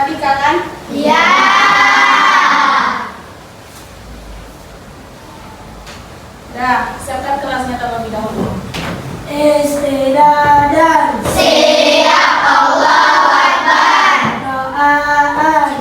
matematika kan? Iya. Nah, siapkan kelasnya terlebih dahulu. Istidadan. Siap. Allahu Akbar. Doaan.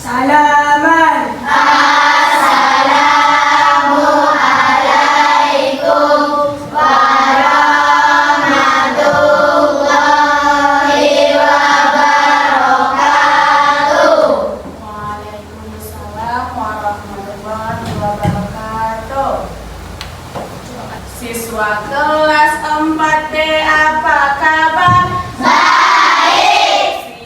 Salaman. Assalamualaikum warahmatullahi wabarakatuh. Waalaikumsalam warahmatullahi wabarakatuh. Siswa kelas 4B, apa kabar?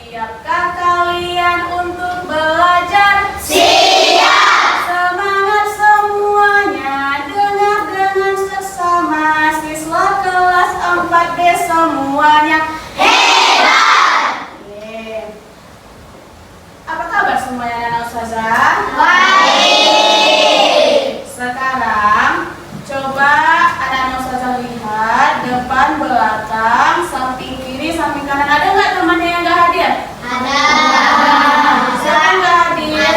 Siapkah kalian untuk belajar? Siap. Semangat semuanya, dengar dengan sesama. Siswa kelas 4B semuanya Hebat. Oke. Apa kabar semuanya anak ustazah? Baik. Sekarang coba anak-anak ustazah lihat depan, belakang, samping kiri, samping kanan. Ada nggak temannya yang nggak hadir? Ada. Siapa yang nggak hadir?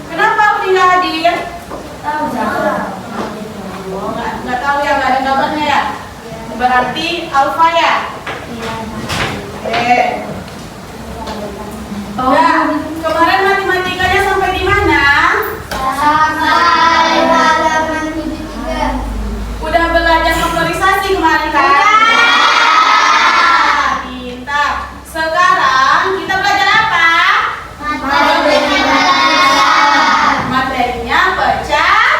Kenapa Udi nggak hadir? Oh, nggak tahu ya, nggak ada kabarnya ya. Berarti Alfa ya. Oke. Nah, kemarin matematikanya sampai di mana? Sampai halaman 73. Udah belajar faktorisasi kemarin kan? Pintar. Sekarang kita belajar apa? Materinya pecahan.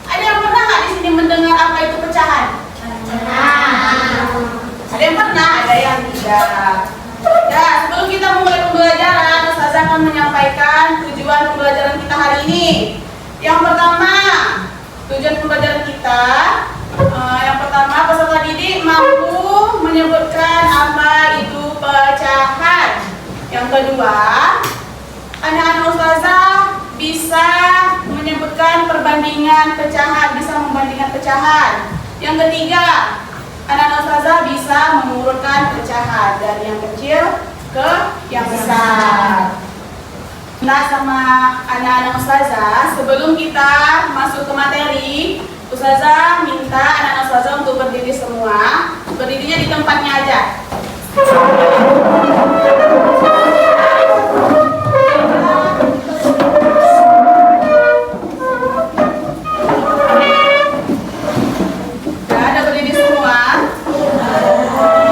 Ada yang pernah nggak di sini mendengar apa itu pecahan? Ada yang pernah, ada yang tidak. Ya, sebelum kita mulai pembelajaran, Ustazah akan menyampaikan tujuan pembelajaran kita hari ini. Yang pertama, tujuan pembelajaran kita, yang pertama peserta didik mampu menyebutkan apa itu pecahan. Yang kedua, anak-anak Ustazah bisa menyebutkan perbandingan pecahan, bisa membandingkan pecahan. Yang ketiga, anak-anak Ustazah bisa mengurutkan pecahan dari yang kecil ke yang besar. Nah, sama anak-anak Ustazah, sebelum kita masuk ke materi, Ustazah minta anak-anak Ustazah untuk berdiri semua. Berdirinya di tempatnya aja. Ada berdiri semua.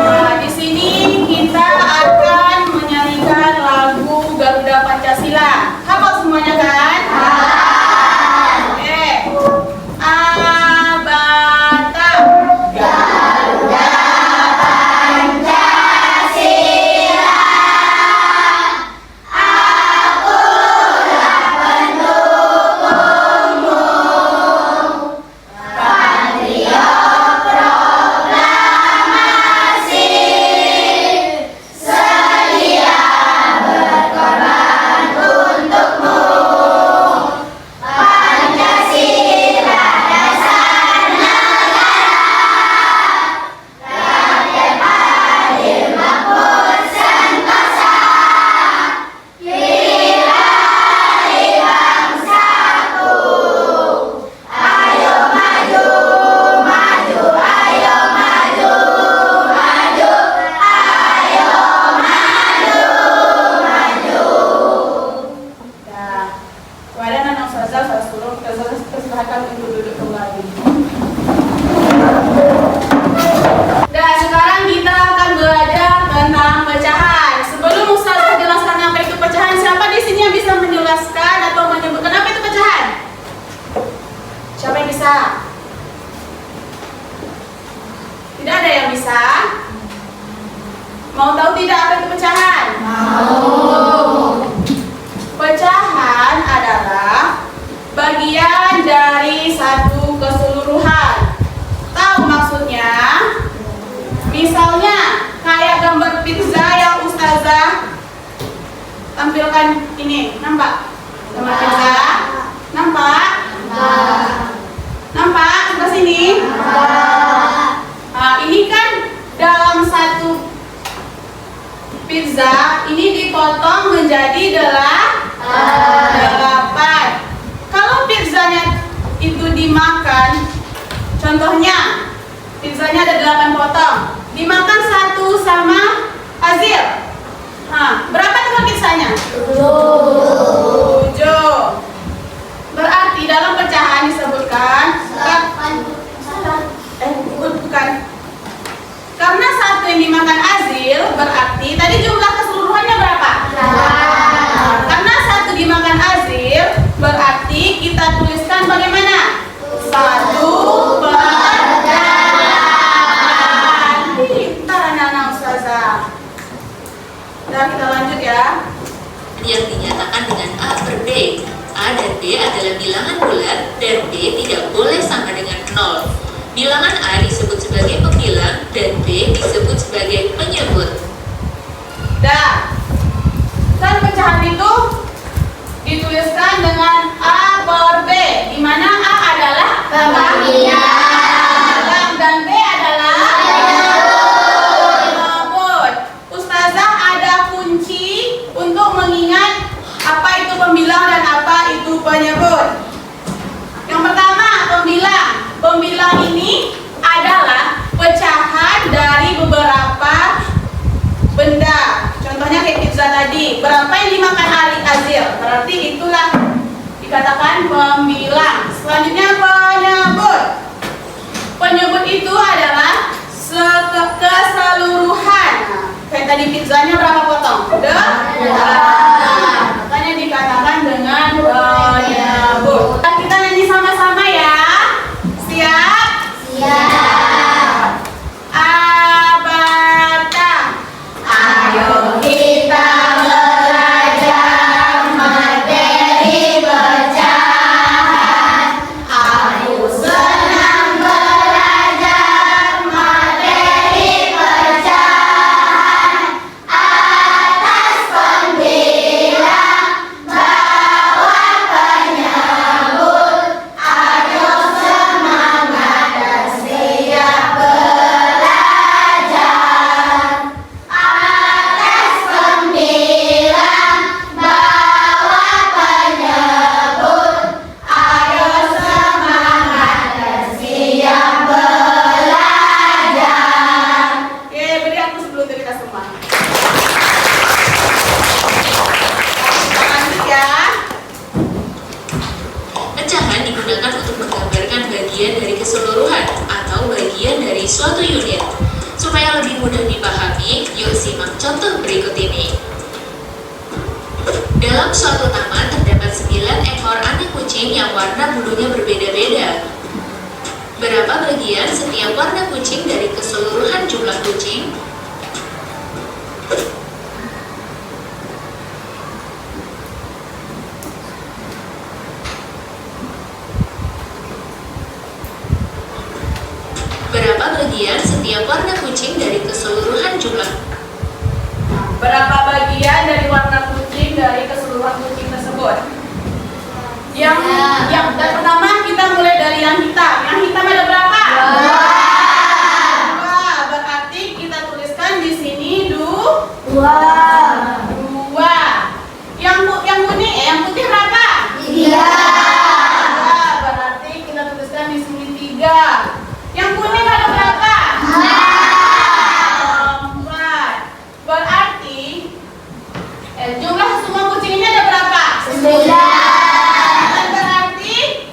Nah, di sini kita akan menyanyikan lagu Garuda Pancasila. Hafal semuanya kan? Oke. Abata Garuda Pancasila. Silakan untuk duduk kembali. Dan sekarang kita akan belajar tentang pecahan. Sebelum Ustazah jelaskan apa itu pecahan, siapa di sini yang bisa menjelaskan atau menyebutkan apa itu pecahan? Siapa yang bisa? Tidak ada yang bisa? Mau tahu tidak apa itu pecahan? Mau. Pecahan adalah bagian dari satu keseluruhan. Tahu maksudnya? Misalnya kayak gambar pizza yang Ustazah tampilkan ini, nampak? Gambar pizza, nampak? Nampak? Sebelah sini? Nah, ini kan dalam satu pizza ini dipotong menjadi 8. Kalau pizzanya itu dimakan, contohnya pizzanya ada 8 potong, dimakan satu sama Azil. Nah, berapa total pizzanya? 7. Berarti dalam pecahan disebutkan bukan. Karena satu yang dimakan Azil, berarti tadi jumlah keseluruhannya berapa? 8. Karena satu dimakan Azil, berarti kita tuliskan bagaimana? 1/8. Pintar anak-anak Ustazah. Dan kita lanjut ya. Yang dinyatakan dengan A per B. A dan B adalah bilangan bulat dan B tidak boleh sama dengan 0. Bilangan A disebut sebagai pembilang dan B disebut sebagai penyebut. Dah. Kan pecahan itu dituliskan dengan A per B, di mana A adalah pembilang dan B adalah penyebut. Ustazah ada kunci untuk mengingat apa itu pembilang dan apa itu penyebut. Yang pertama, pembilang. Pembilang ini adalah pecahan dari beberapa benda. Contohnya kayak pizza tadi, berapa yang dimakan Azil, berarti itulah dikatakan pembilang. Selanjutnya penyebut. Penyebut itu adalah keseluruhan. Kayak tadi pizzanya berapa potong? 8. Makanya dikatakan dengan penyebut. Kita nyanyi sama-sama ya. Siap? Siap. Abata. Ayo kita belajar materi pecahan. Aku senang belajar materi pecahan. Atas pembilang, bawah penyebut. Ayo semangat dan siap belajar. Atas pembilang, bawah penyebut. Ayo semangat dan siap belajar. Oke, beri aku sebelum kita semua. Kita lanjut ya. Pecahan digunakan untuk menggambarkan bagian dari keseluruhan atau bagian dari suatu unit. Supaya lebih mudah dipahami, yuk simak contoh berikut ini. Dalam suatu taman terdapat 9 ekor anak kucing yang warna bulunya berbeda-beda. Berapa bagian setiap warna kucing dari keseluruhan jumlah kucing? Berapa bagian setiap warna kucing dari keseluruhan jumlah? Berapa bagian dari warna kucing dari keseluruhan kucing tersebut? Yang pertama kita mulai dari yang hitam. Yang hitam ada berapa? 2. Berarti kita tuliskan di sini 2. Yang kuning, yang putih berapa? 3. Berarti kita tuliskan di sini 3. Yang kuning ada berapa? 4. Berarti jumlah semua kucing ini ada berapa? 9. Berarti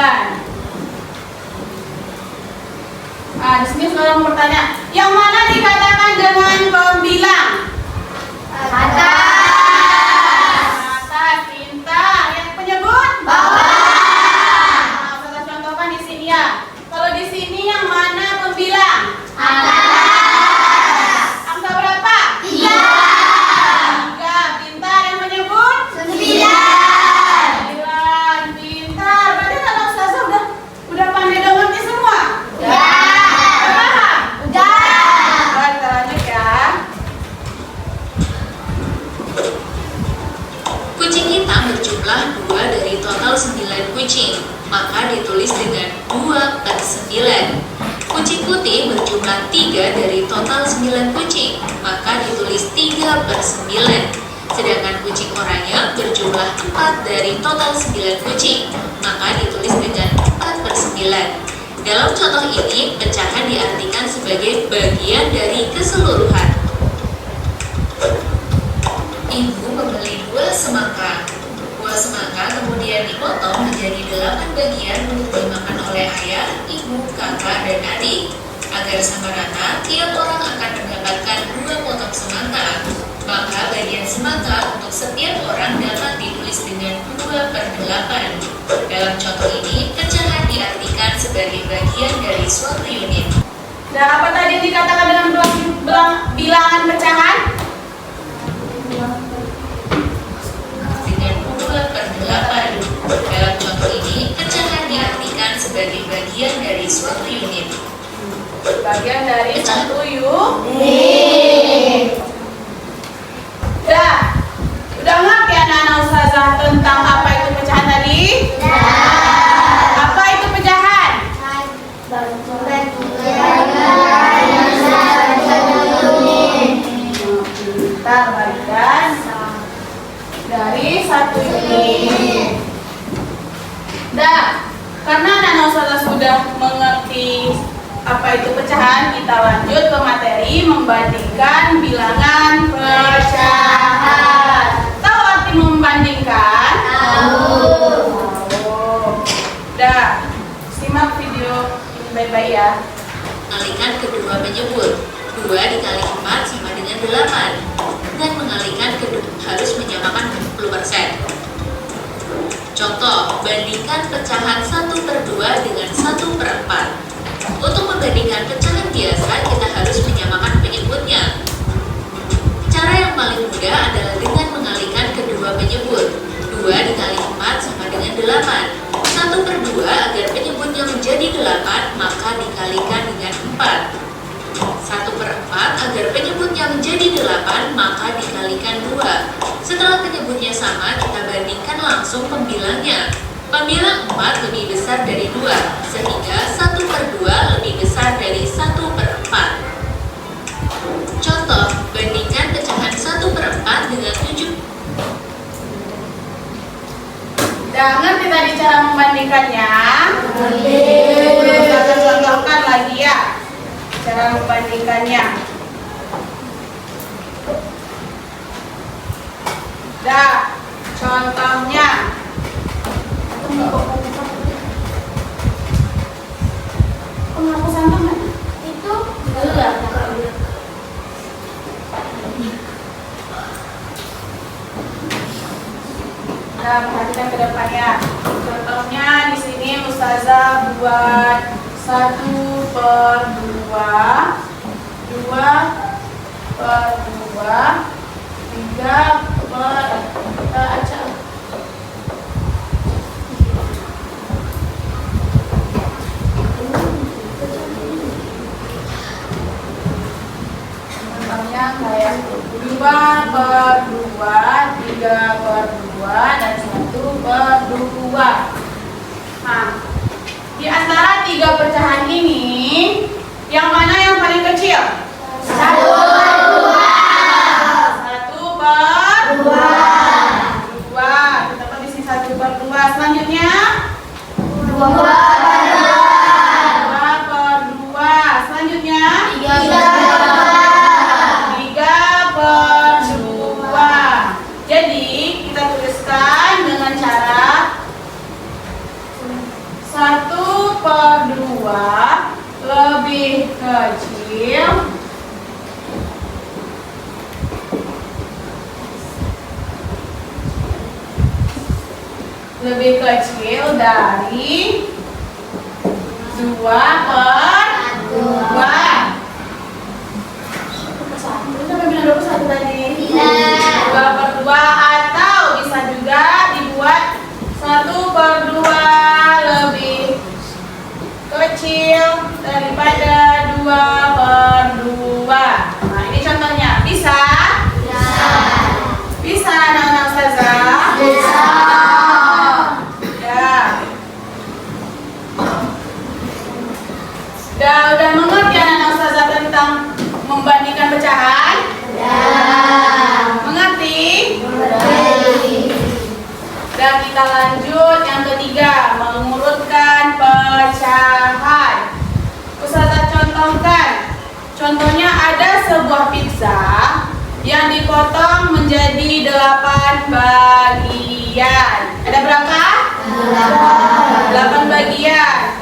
Nah, di sini saudara mau bertanya, yang mana dikatakan dengan pembilang? Atas, pintar. Yang penyebut? Nah, saudara contohkan di sini ya. Kalau di sini yang mana pembilang? Angka berapa? 3. Pintar. Yang menyebut? 9. Pintar. Berarti kalau Ustazah udah pandai dan ngerti semua? Udah paham? Baik, kita lanjut ya. Kucing hitam berjumlah 2 dari total 9 kucing, maka ditulis dengan 2/9. Kucing putih berjumlah 3 dari total 9 kucing, maka ditulis 3/9. Sedangkan kucing oranye berjumlah 4 dari total 9 kucing, maka ditulis dengan 4/9. Dalam contoh ini, pecahan diartikan sebagai bagian dari keseluruhan. Ibu membeli buah semangka. Buah semangka kemudian dipotong menjadi 8 bagian untuk dimakan oleh ayah, ibu, kakak, dan adik. Agar sama rata, tiap orang akan mendapatkan 2 potong semangka. Maka bagian semangka untuk setiap orang dapat ditulis dengan 2/8. Dalam contoh ini, pecahan diartikan sebagai bagian dari suatu unit. Nah, apa tadi yang dikatakan dengan bilangan pecahan? Dengan 2/8. Dalam contoh ini, pecahan diartikan sebagai bagian dari suatu unit. Bagian dari satu unit. Udah ngerti anak-anak Ustazah tentang apa itu pecahan tadi? Apa itu pecahan? Kita bagikan dari satu unit. Karena anak-anak Ustazah sudah mengerti apa itu pecahan, kita lanjut ke materi membandingkan bilangan pecahan. Tahu arti membandingkan? Tahu. Simak video ini baik-baik ya. Mengalihkan kedua menyebut. 2 dikali 4 sama dengan 8. Dan mengalihkan kedua harus menyamakan 50%. Contoh, bandingkan pecahan 1/2 dengan 1/4. Untuk membandingkan pecahan biasa, kita harus menyamakan penyebutnya. Cara yang paling mudah adalah dengan mengalihkan kedua penyebut. 2 dikali 4 sama dengan 8. 1/2 agar penyebutnya menjadi 8, maka dikalikan dengan 4. 1/4 agar penyebutnya menjadi 8, maka dikalikan 2. Setelah penyebutnya sama, kita bandingkan langsung pembilangnya. Pembilang 4 lebih besar dari 2, sehingga 1/2 lebih besar dari 1/4. Contoh, bandingkan pecahan 1/4 dengan 7. Udah ngerti tadi cara membandingkannya? Kita contohkan lagi ya cara membandingkannya. Contohnya. Penghapusan teman itu belum. Perhatikan ke depannya. Contohnya di sini Ustazah buat 1/2, 2/2, 3/4. Contohnya kayak 2/2, 3/2, dan 1/2. Nah, di antara 3 pecahan ini, yang mana yang paling kecil? 1/2. 1/2. Kita di sini 1/2. Selanjutnya 2/2. Selanjutnya 3/2. Jadi kita tuliskan dengan cara 1/2 lebih kecil dari 2/2. Sampai bilang 21 tadi. 2/2 atau bisa juga dibuat 1/2 lebih kecil daripada 2/2. Nah, ini contohnya. Bisa? Bisa anak-anak ustazah? Ya. Udah mengerti anak-anak ustazah tentang membandingkan pecahan? Mengerti? Dan kita lanjut yang ketiga, mengurutkan pecahan. Ustazah contohkan. Contohnya ada sebuah pizza yang dipotong menjadi 8 bagian. Ada berapa? 8 bagian.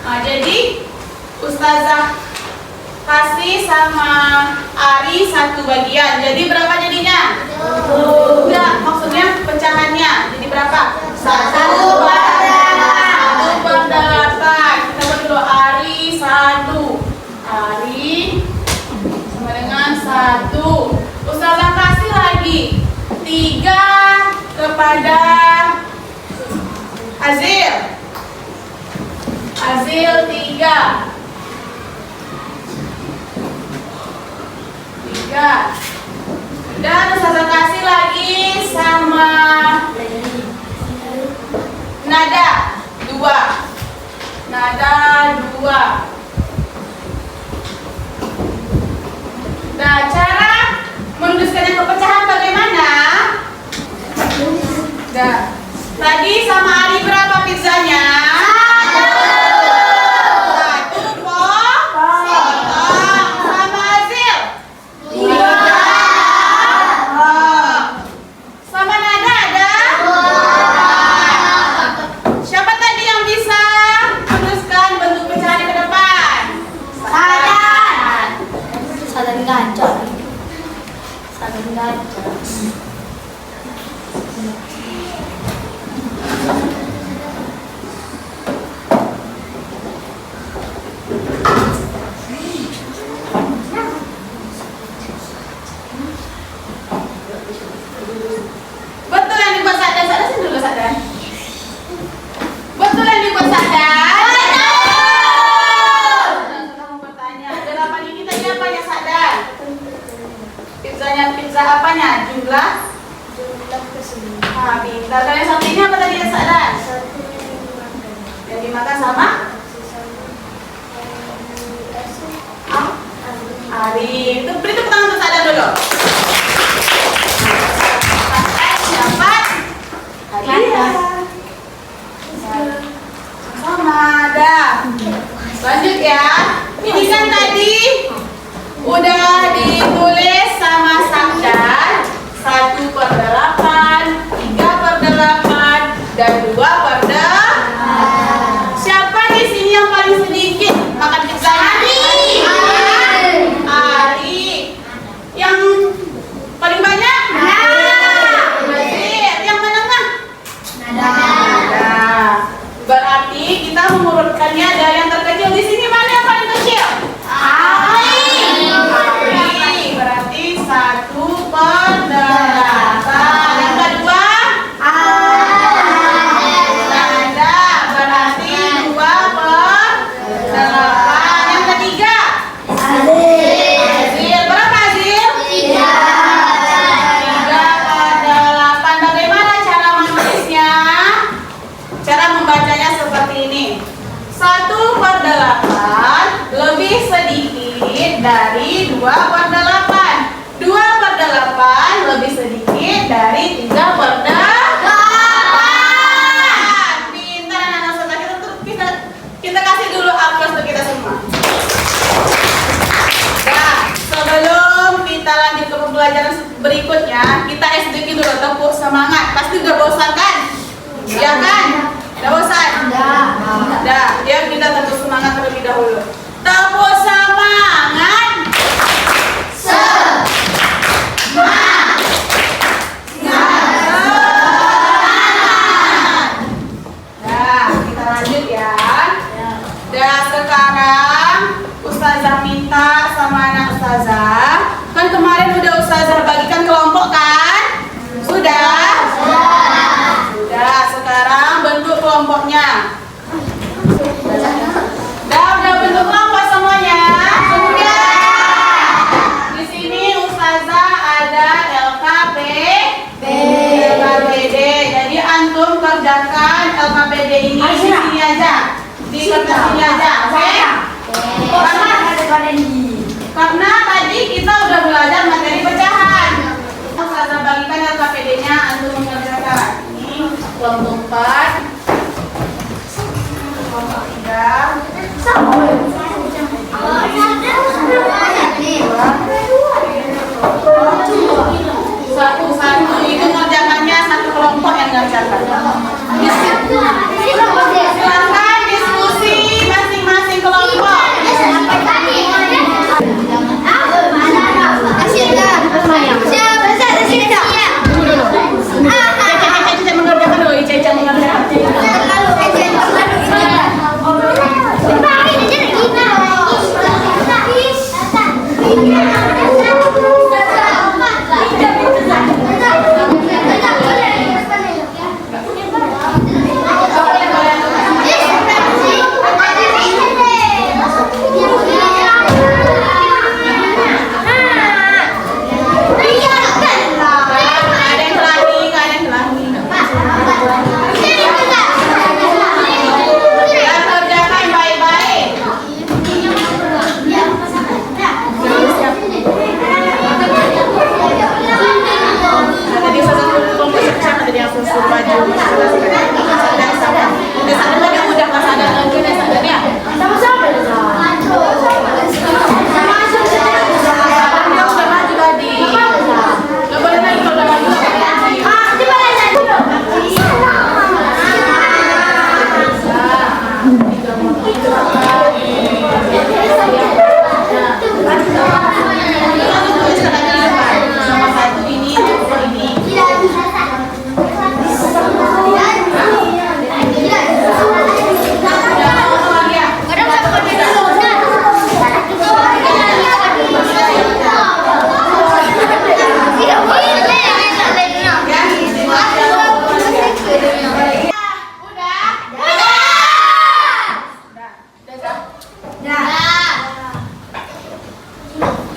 Nah, jadi ustazah kasih sama Ari 1 bagian. Jadi berapa jadinya? Enggak, maksudnya pecahannya. Jadi berapa? 1/8. Kita buat dulu Ari 1. Ari sama dengan 1. Ustazah kasih lagi 3 kepada Azil. Azil 3. Dan ustazah kasih lagi sama Nada 2. Nada 2. Nah, cara menuliskannya ke pecahan bagaimana? Nah, tadi sama Ari berapa pizzanya? 1 potong. Sama Azil? 3. Sama Nada ada? Siapa tadi yang bisa menuliskan bentuk pecahan ke depan? Saling gacor. Betul yang dibuat Sadan? Sadan sini dulu Sadan. Betul yang dibuat Sadan? Betul. Kamu bertanya. 8 ini tadi apanya Sadan? Pizzanya pizza apanya? Jumlah ke-9. Ah, pintar. Dan yang satu ini apa tadi ya Sadan? Yang dimakan sama? Ari. Beri tepuk tangan untuk Sadan dulu. Dapat hadiah. Sama dah. Lanjut ya. Ini kan tadi udah ditulis sama Sakdan 1/8, 3/8, dan 2/8. Siapa di sini yang paling sedikit makan pizza? Ari. Yang paling banyak? Azir. Yang menengah? Nada. Berarti kita mengurutkannya dari yang terkecil. Di sini mana yang paling kecil? Ari. Berarti 1/8. Yang kedua? Nada. Berarti 2/8. Yang ketiga? Azir. Berapa Azir? 3/8. Bagaimana cara menulisnya? Cara membacanya seperti ini. 1/8 lebih sedikit dari 2/8. 2/8 lebih sedikit dari 3/8. Pintar anak-anak saudara. Kita kasih dulu aplaus untuk kita semua. Nah, sebelum kita lanjut ke pembelajaran berikutnya, kita SDQ dulu, tepuk semangat. Pasti udah bosan kan? Ya kan? Udah bosan? Udah. Ya, kita tepuk semangat terlebih dahulu. Tepuk semangat. Semangat. Sekarang bentuk kelompoknya. Udah bentuk kelompok semuanya? Sudah. Di sini Ustazah ada LKPD. Jadi antum kerjakan LKPD ini di sini aja. Di kertas ini aja. Oke? Karena tadi kita udah belajar materi pecahan. Ustazah bagikan LKPD-nya, antum mengerjakan. Ini kelompok 4, kelompok 3, satu itu ngerjakannya satu kelompok yang ngerjakan. Silakan diskusi masing-masing kelompok. Cece mengerjakan dulu, Cece mengerjakan.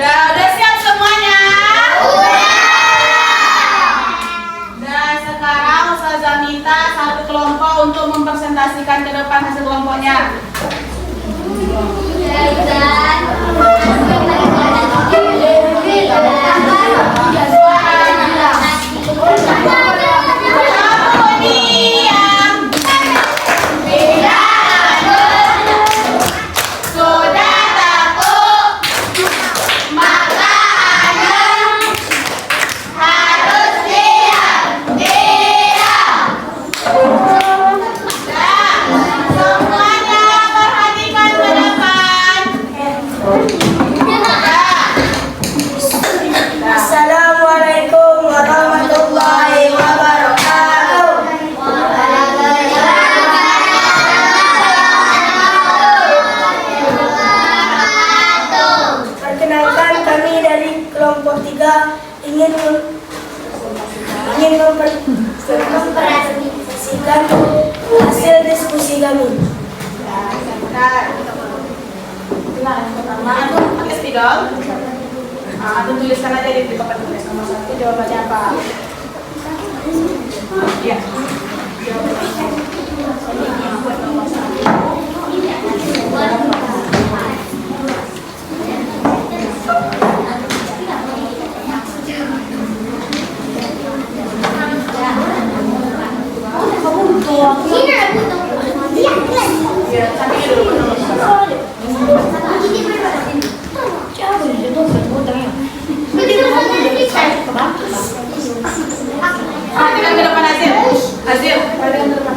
Udah siap semuanya? Dan sekarang Ustazah minta satu kelompok untuk mempresentasikan ke depan hasil kelompoknya. ingin mempresentasikan hasil diskusi kami. Pertama, antum pakai spidol. Antum tuliskan aja di papan tulis nomor 1 jawabannya apa? Iya. Perhatikan ke depan Azil. Azil, perhatikan ke depan.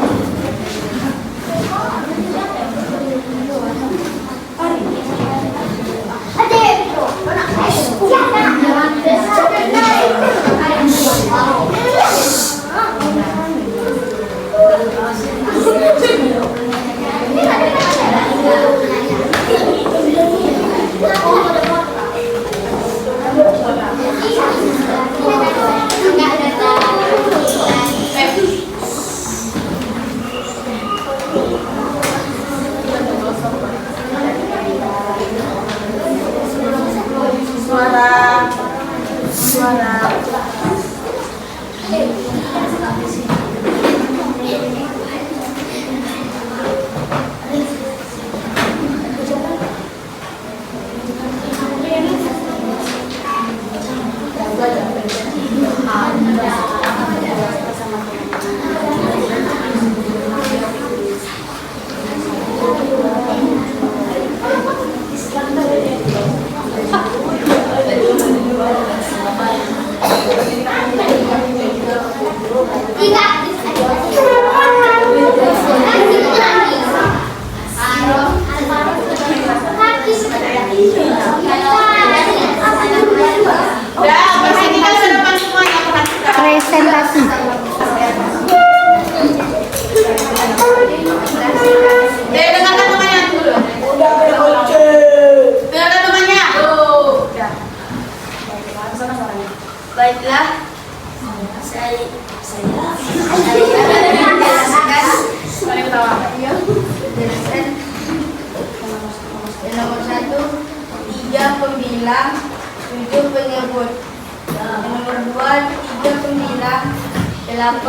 8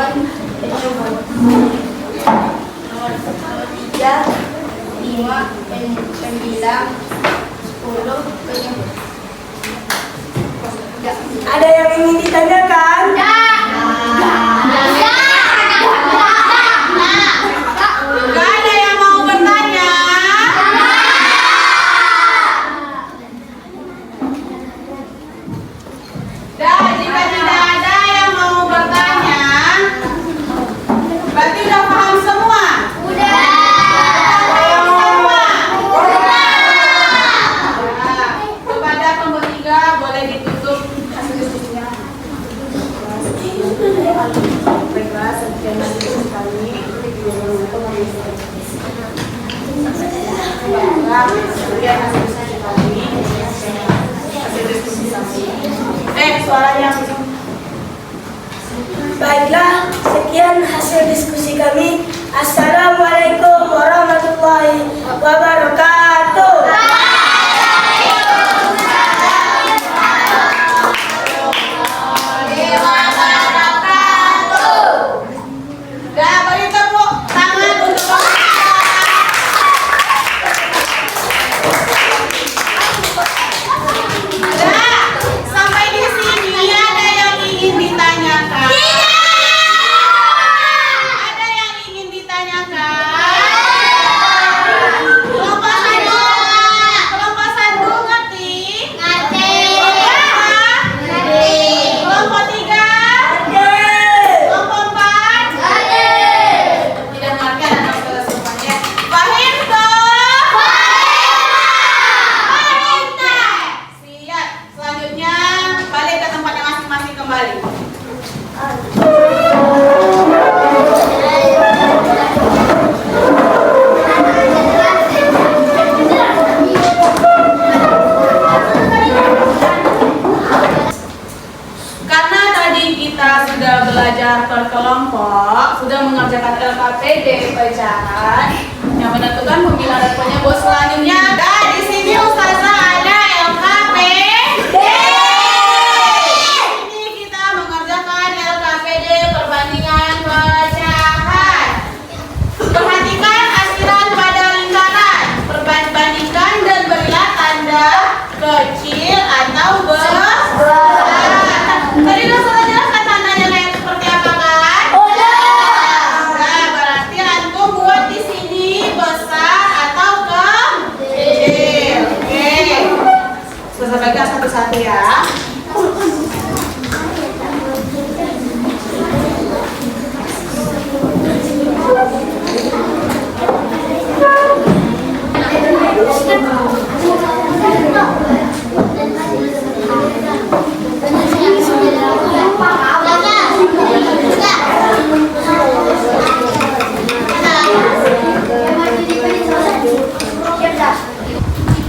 penyebut. Nomor 3 5 9 10 penyebut. Ada yang ingin ditanyakan? Gak ada yang mau bertanya? Dah, jika tidak ada yang mau bertanya, berarti udah paham semua? Kepada kelompok 3 boleh ditutup hasil diskusinya. Baiklah, sekian diskusi kami. Baiklah, sekian hasil diskusi kami. Hasil diskusi kami. Suaranya. Baiklah, sekian hasil diskusi kami. Assalamualaikum warahmatullahi wabarakatuh. Dah, beri tepuk tangan untuk Dah, sampai di sini ada yang ingin ditanyakan? Ada yang ingin ditanyakan? Kelompok 1 ngerti? Kelompok 3? Kelompok 4? Tidak mengerti anak kelas semuanya. Paham toh? Siap. Selanjutnya balik ke tempatnya masing-masing kembali. Karena tadi kita sudah belajar berkelompok, sudah mengerjakan LKPD pecahan yang menentukan pemilihan dan penyebut selanjutnya. Dan di sini Ustazah ada LKPD. Ini kita mengerjakan LKPD perbandingan pecahan. Perhatikan asiran pada lingkaran. Perbandingkan dan berilah tanda kecil atau besar. Tadi udah salah jelaskan tandanya kayak seperti apa kan? Nah, berarti antum buat di sini besar atau kecil. Oke. Saya bagikan satu-satu ya.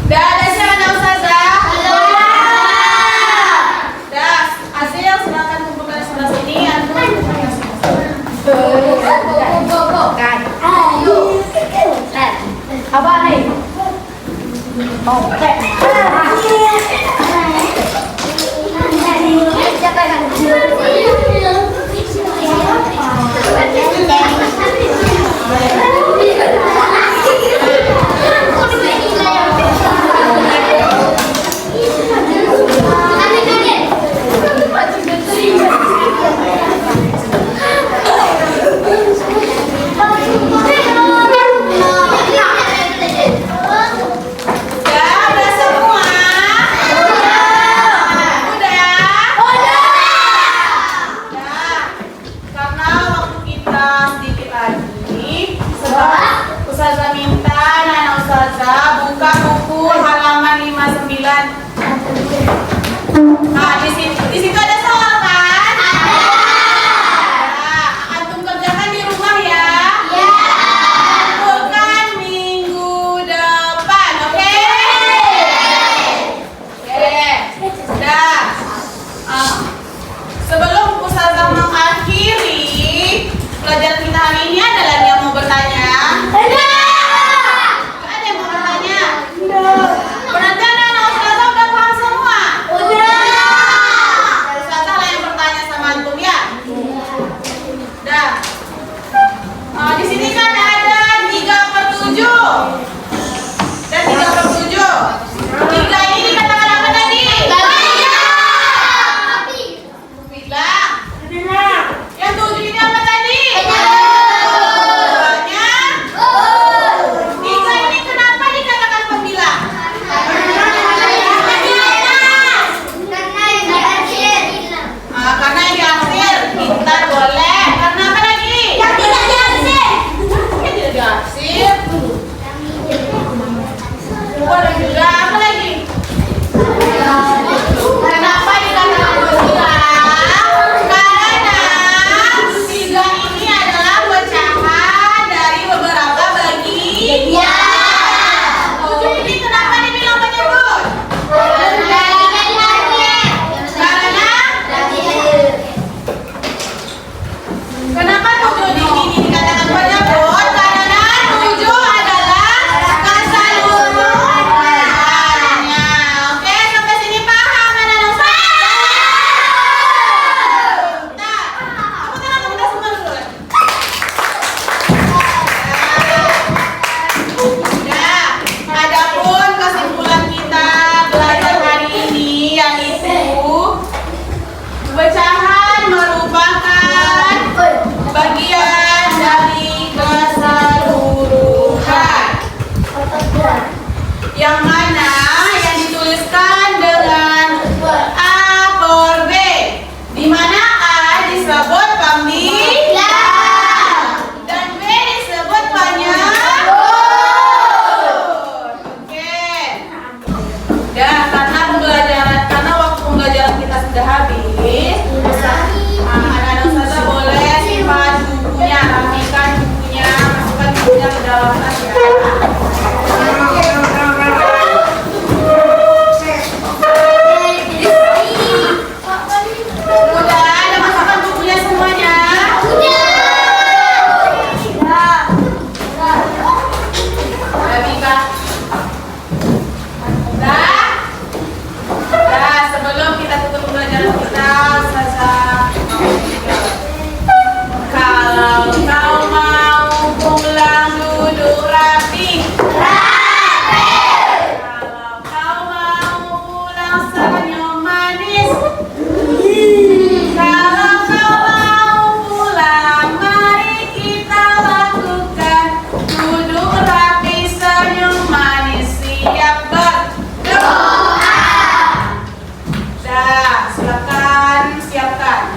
Dah ada siapa Ustazah? Dah, hasil silakan kumpulkan sebelah sini. Apa nih? Udah semua? Udah? jawab saja. Udah ada masakan bukunya semuanya? Udah Mika? Udah, sebelum kita tutup pembelajaran kita, Ustazah kalau kau mau pulang duduk rapi. Kalau kau mau pulang senyum manis. Kalau kau mau pulang, mari kita lakukan duduk rapi, senyum manis, siap berdoa. Dah, silakan siapkan.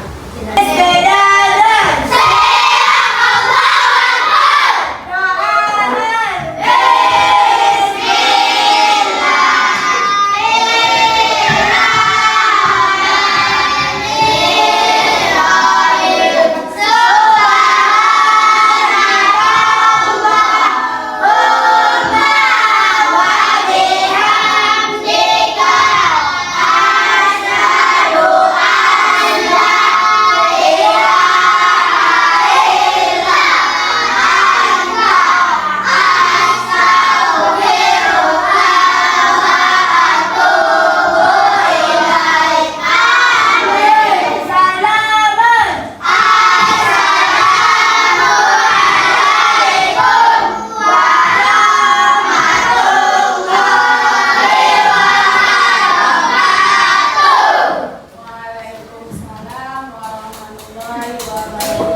Waalaikumsalam warahmatullahi wabarakatuh.